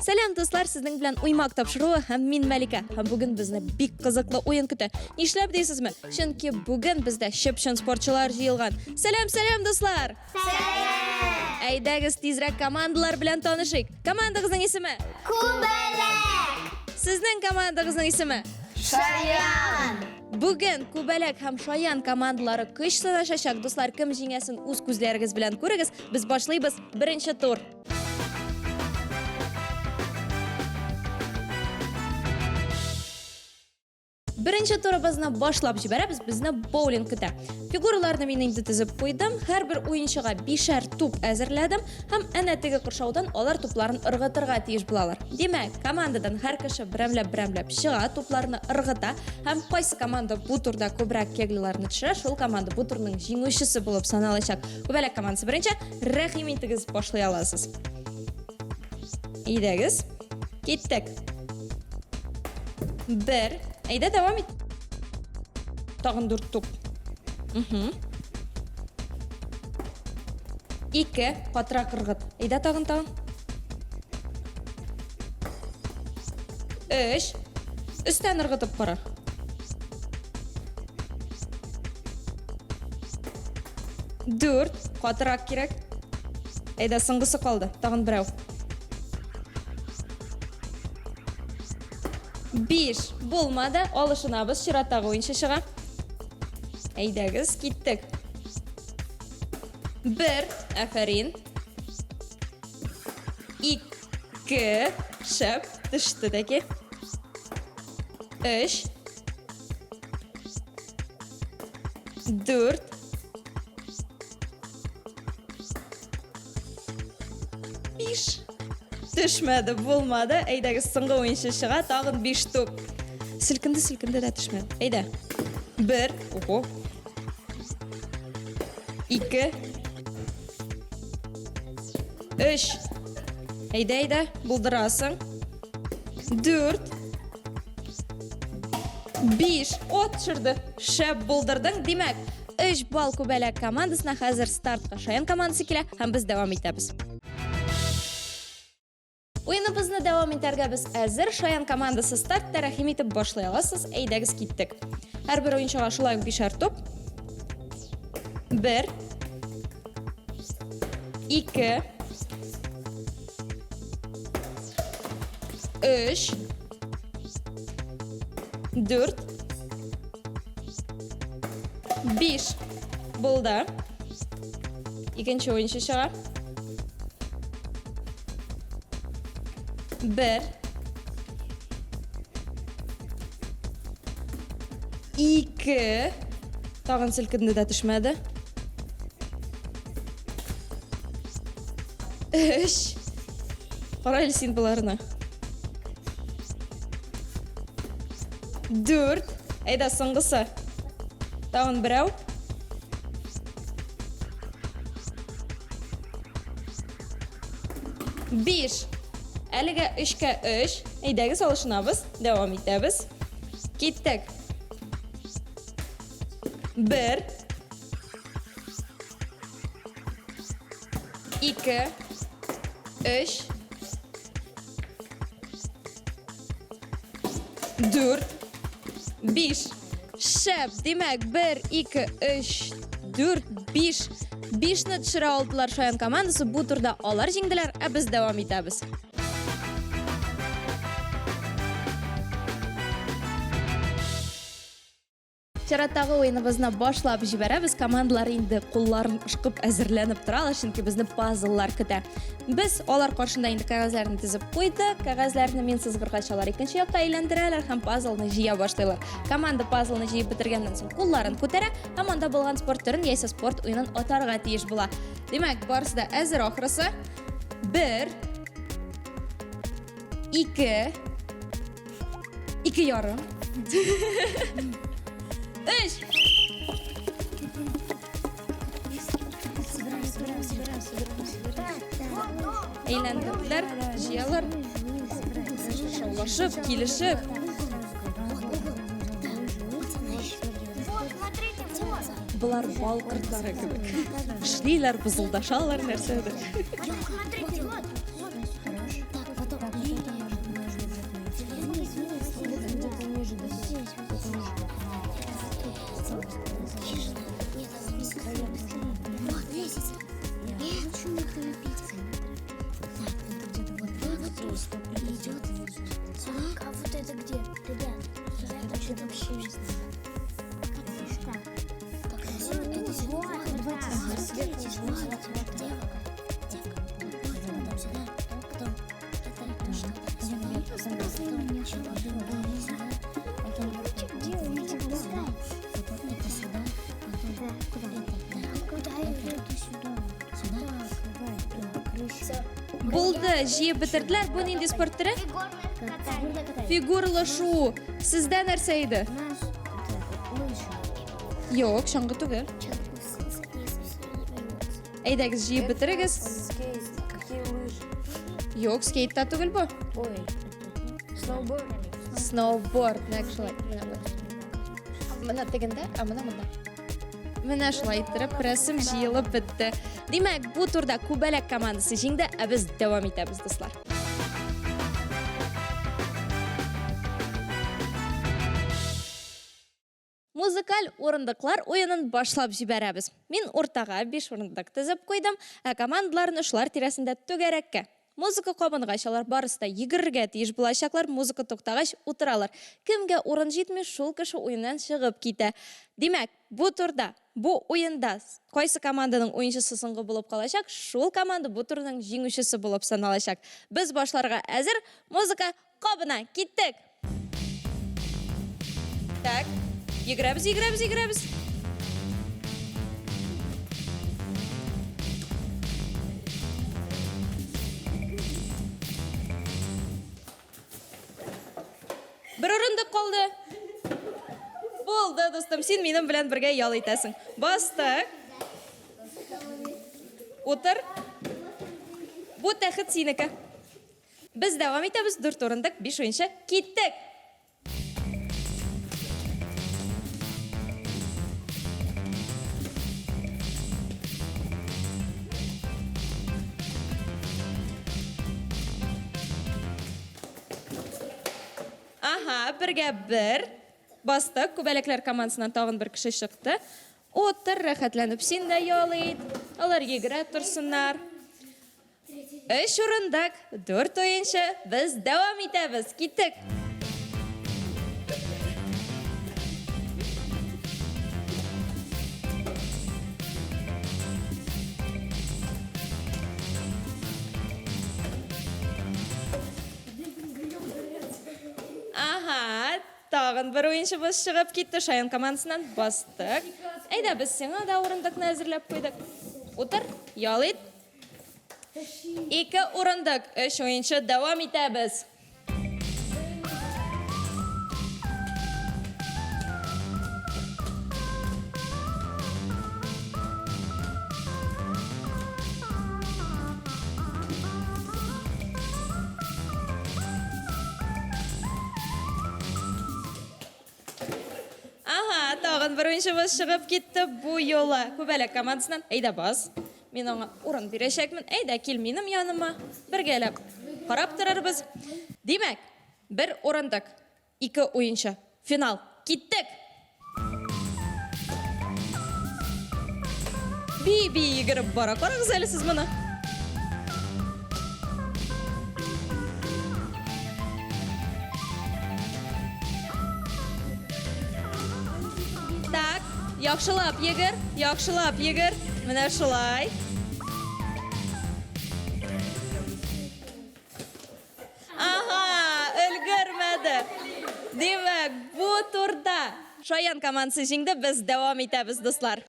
Сәлем достар, сіздің білән уймак тапшыруы һәм мин Мәлика. Һәм бүген безне бик кызыклы ойын көтә. Нишләп дейсезме? Чөнки бүген бездә чөпчен спортчылар җыелган. Сәлем достар! Сәлем! Әйдәгез тизрәк командалар белән танышыйк. Командагызның исеме? Күбәләк! Сезнең командагызның исеме? Шаян! Бүген Күбәләк һәм Шаян командалары көч сынашачак. Дуслар, кем җиңәсен үз күзләрегез белән күрегез. Без башлыйбыз. Беренче тур. Беренче турыбызны башлап җибәрәбез. Безне боулинг көтә. Фигураларны мин инде тизеп куйдым. Һәрбер уенчыга 5 туп әзерләдем һәм әнә теге кыршаудан алар тупларын ыргытырга тиеш булалар. Димәк, командадан һәр кеше берәмләп чыга, тупларны ыргыта һәм кайсы команда бу турда күбрәк кеглиларны төшерә, шул команда бу турның җиңүчесе булып саналачак. Күбәләк командасы беренче, рәхим итегез, башлый аласыз. Идегез. Киттек. Бер. Әйдә, дәвам ит. Тагын 4 туп. 2, катырак ыргыт. Әйдә, тагын. 3, өстән ыргытып кара. 4, катырак кирәк. Әйдә, соңгысы калды. Тагын берәү. 5 булмады, алышынабыз, чираттагы уенчы чыга. Әйдәгез, киттек. 1, әфәрин. 2, шәп, төште дәке. 3, 4, 5. Төшмәді, булмады. Әйдәгіз, соңгы уенчы чыга, тагын 5 туп. Силкенде дә төшмәде. Әйдә. 1, 2, 3. Әйдә, булдырасың. 4, 5. От төшерде. Шәп булдырдың. Димәк, 3 балл Күбәләк командасына хәзер стартка Шаян командасы килә һәм без дәвам итәбез. Уеныбызны дәвам итәргә без әзер. Шаян командасы стартта, рәхим итеп башлый аласыз. Әйдәгез, киттек. Һәрбер уенчыга шулай 5 туп. 1, 2, 3, 4, 5 булды. Икенче уенчы чыга. 1, 2, тагын силкенде дә төшмәде. 3, карайлы син буларны. 4, әйдә, соңгысы. Тагын берәү. 5. Әлегә 3-кә 3. Әйдәгез, алышынабыз. Дәвам итәбез. Киттек. 1, 2, 3, 4, 5. Шәп, димәк, 1, 2, 3, 4, 5. 5-ны төшерә алдылар Шаян командасы. Бу турда алар җиңделәр, ә без дәвам итәбез. Чираттагы уеныбызны башлап җибәрәбез. Командалар инде кулларын ышкып әзерләнеп торалар, чөнки безне пазллар көтә. Без алар каршында инде кәгазьләрне тизеп куйдык. Кәгазьләрне мин сызгыргач, алар икенче якта әйләндерәләр һәм пазлны җыя башлыйлар. Команда пазлны җыеп бетергәннән соң кулларын күтәрә һәм анда булган спорт төрен яисә спорт уенын атарга тиеш була. Димәк, барысы да әзер ахрысы. 1, 2, 2 ярым. 3. Әйләндерделәр, җыялар. Шаулашып, килешеп. Булар бал кыртлары кебек. Эшлиләр, бузылдашалар нәрсәдер. есть. Идет. А вот это где? Ребят, это что вообще есть? Так, это сюда. Смотрите, Болды, жиып бітірділер. Бұл ненде спорт түрі? Фигурлашу. Сізде нәрсе еді? Yok, шаңғы түгел. Әйдәгіз жиып бітірігіз. Yok, скейтта түгел бұл. Сноуборд. Нәк шылай. Мына тегінде, а мына. Мына шылай тұрып, рәсім жиылып бітті. Демәк, бұл турда Күбәләк командасы жеңді, ә біз давам етеміз, достар. Музыкаль орындықлар ойынын башлап жібәрәбіз. Мен ортаға 5 орындық тізіп қойдым, ә командаларын ұшылар тирәсінде төгәрәкке. Музыка қобынғашалар барыста егірге тиеш бұлайшақлар музыка тоқтағаш отыралар. Кімге орын жетмей шул кіші ойыннан шығып кейті. Демәк, бұл турда, бұл ойында қойсы команданың ойыншысы сыңғы болып қалашақ, шул команда бұл турның жеңушісі болып саналашақ. Біз башларға әзір, музыка қобына кеттік. Так, егірәбіз. Бір орындық қолды. Болды, достым, сен менің білән бірге ял етесің. Бастық. Отыр. Бұл тәхіт сенікі. Біз давам етеміз 4 орындық 5 ойыншы. Кеттік. Аха, бірге бір. Бастық, Күбәләкләр командасынан тағын бір кіші шықты. Отыр, рәхәтләніп, сен де ял ет. Алар егірә тұрсынар. 3 орындық, 4 ойыншы. Біз давам етеміз. Кеттік. Аха, тағын бір ойыншы біз шығып кетті. Шаян командасынан бастық. Әйда, біз сеңа да орындықны әзірлеп қойдық. Отыр, ял ет. 2 орындық, 3 ойыншы давам етеміз. Тағын бір ойыншымыз шығып кетті бұл yola Күбәләк командасынан. Әйда бас, мен оңа орын берешекмін. Әйда кел менің яныма. Біргелеп қарап тұрарбыз. Демәк, 1 орындық, 2 ойыншы. Финал. Кеттік. Би егіріп бара. Қарағыз әлі сіз мұны. Так, яқшылап егір, міне шылай. Аха, үлгірмеді. Демек, бұл турда Шаян командасы жеңді, біз давам етеміз, достар.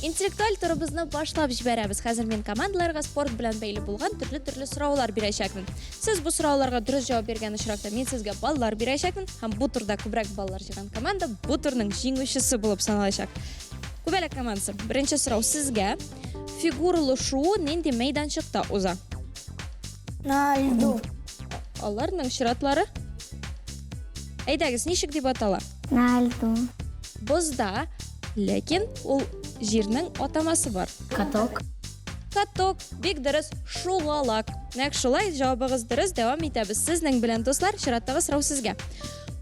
Интеллектуаль турыбызны башлап жібәрәбіз. Хәзер мен командаларға спорт белән бәйле булган төрле сұраулар бирәчәкмен. Сез бу сұрауларға дөрес җавап бергән очракта мен сезгә баллар бирәчәкмен. Һәм бу турда күбрәк баллар җыйган команда бу турның җиңүчесе булып саналачак. Күбәләк командасы. Беренче сорау сезгә. Фигуралашу нинди мәйданчыкта уза? На льду. Аларның чиратлары? Әйдәгез, ничек дип атала? На льду. Бозда, ләкин ул җирнең атамасы бар. Каток. Каток, бик дөрес, шугалак. Нәк шулай, җавабыгыз дөрес, дәвам итәбез. Сезнең белән дуслар, чираттагы сорау сезгә.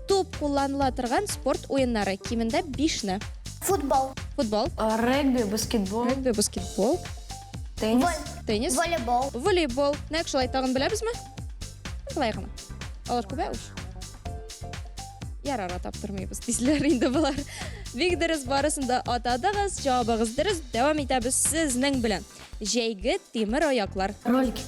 Туп кулланыла торган спорт уеннары кимендә 5-не. Футбол. Футбол, Регби, баскетбол, регби, баскетбол, теннис. теннис, Волейбол. волейбол. Нәк шулай тагын беләбезме? Былай гына. Алар күбәүш. Ярар атап тормыйбыз. Дисләр инде булар. Бик дөрес барысында атадыгыз, җавабыгыз дөрес. Дәвам итәбез сезнең белән. Җәйге тимер аяклар. Ролики.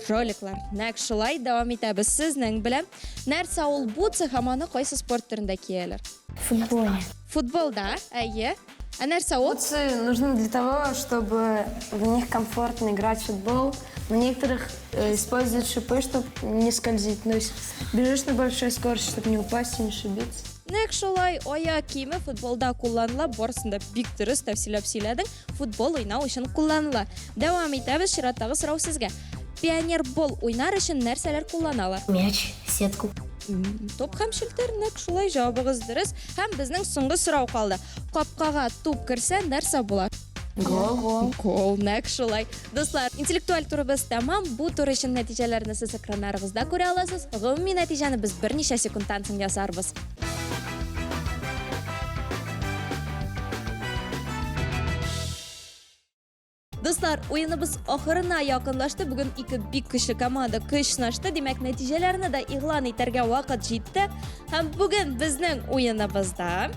Роликлар. Нәк шулай дәвам итәбез сезнең белән. Нәрсә ул бутсы һәм аны кайсы спорт төрендә кияләр? Футболе. Футболда, әйе. Ә нәрсә ул? Бутсы нужны для того, чтобы в них комфортно играть в футбол. На некоторых используют шипы, чтобы не скользить. То есть бежишь на большой скорости, чтобы не упасть и не ошибиться. Нәк шулай аяк киеме футболда кулланыла, барысында бик дөрес тәфсилләп сөйләдең. Футбол уйнау өчен кулланыла. Дәвам итәбез чираттагы сорау сезгә. Пионербол уйнар өчен нәрсәләр кулланалар? Мяч, сетку. Топ һәм шелтер, нәк шулай җавабыгыз дөрес. Һәм безнең соңгы сорау калды. Капкага туп керсә нәрсә була? Гол. Гол, нәк шулай. Дуслар, интеллектуаль турыбыз тәмам. Бу тур өчен нәтиҗәләрне сез экраннарыгызда күрә аласыз. Гомуми нәтиҗәне без берничә секундтан соң ясарбыз. Дуслар, уеныбыз ахырына якынлашты. Бүген ике бик көчле команда көч сынашты. Димәк, нәтиҗәләрне дә игълан итәргә вакыт җитте. Һәм бүген безнең уеныбызда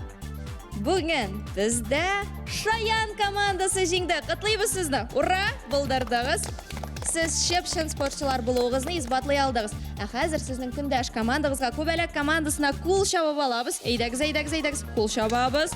бездә Шаян командасы җиңде. Котлыйбыз сезне. Ура! Булдырдыгыз. Сез шәпшен спортчылар булуыгызны исбатлый алдыгыз. Ә хәзер сезнең көндәш командагызга Күбәләк командасына кул чабып алабыз. Әйдәгез, кул чабабыз.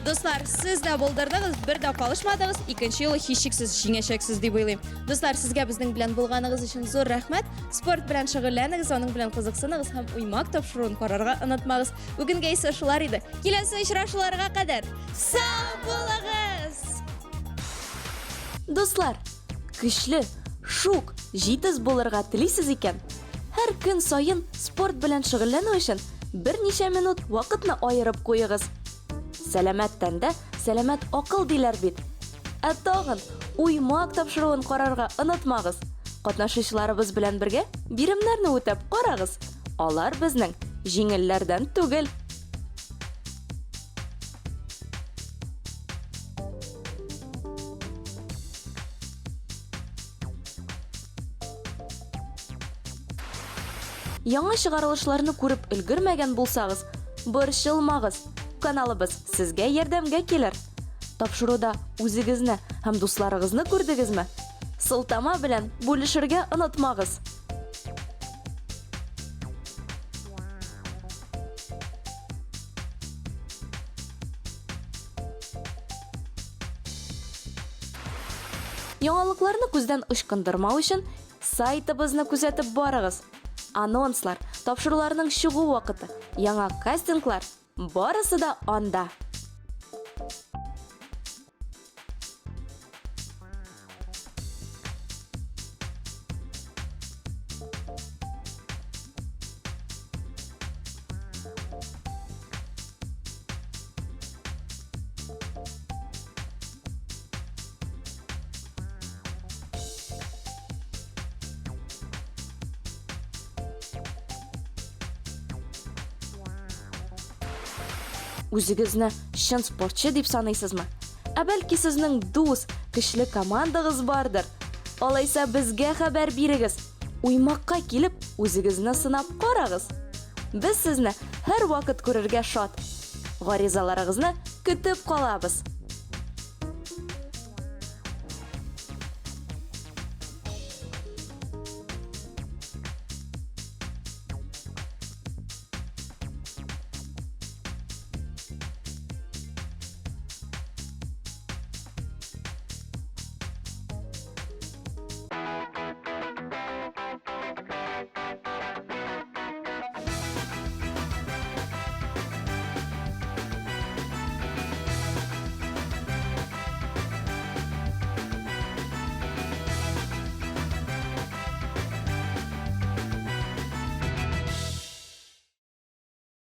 Дуслар, сез дә булдырдыгыз, бер дә калышмадыгыз. Икенче юлы һичшиксез җиңәчәксез дип уйлыйм. Дуслар, сезгә безнең белән булганыгыз өчен зур рәхмәт. Спорт белән шөгыльләнегез, аның белән кызыксыныгыз һәм уймак тапшыруын карарга онытмагыз. Бүгенгә исә шулар иде. Киләсе очрашуларга кадәр сау булыгыз! Дуслар, көчле, шук, җитез булырга телисез икән, һәр көн саен спорт белән шөгыльләнү өчен берничә минут вакытны аерып куегыз. Сәламәт тәндә, сәламәт акыл диләр бит. Ә тагын уймак тапшыруын карарга онытмагыз. Катнашучыларыбыз белән бергә биремнәрне үтәп карагыз. Алар безнең җиңелләрдән түгел. Яңа чыгарылышларны күреп өлгермәгән булсагыз, борчылмагыз. Каналыбыз сезгә ярдәмгә килер. Тапшыруда үзегезне һәм дусларыгызны күрдегезме? Сылтама белән бүлешергә онытмагыз. Яңалыкларны күздән ычкындырмау өчен сайтыбызны күзәтеп барыгыз. Анонслар, тапшыруларның чыгу вакыты, яңа кастинглар барысы да анда. Үзегезне чын спортчы дип саныйсызмы? Ә бәлки сезнең дус, көчле командагыз бардыр. Алайса безгә хәбәр бирегез. Уймакка килеп, үзегезне сынап карагыз. Без сезне һәр вакыт күрергә шат. Гаризаларыгызны көтеп калабыз.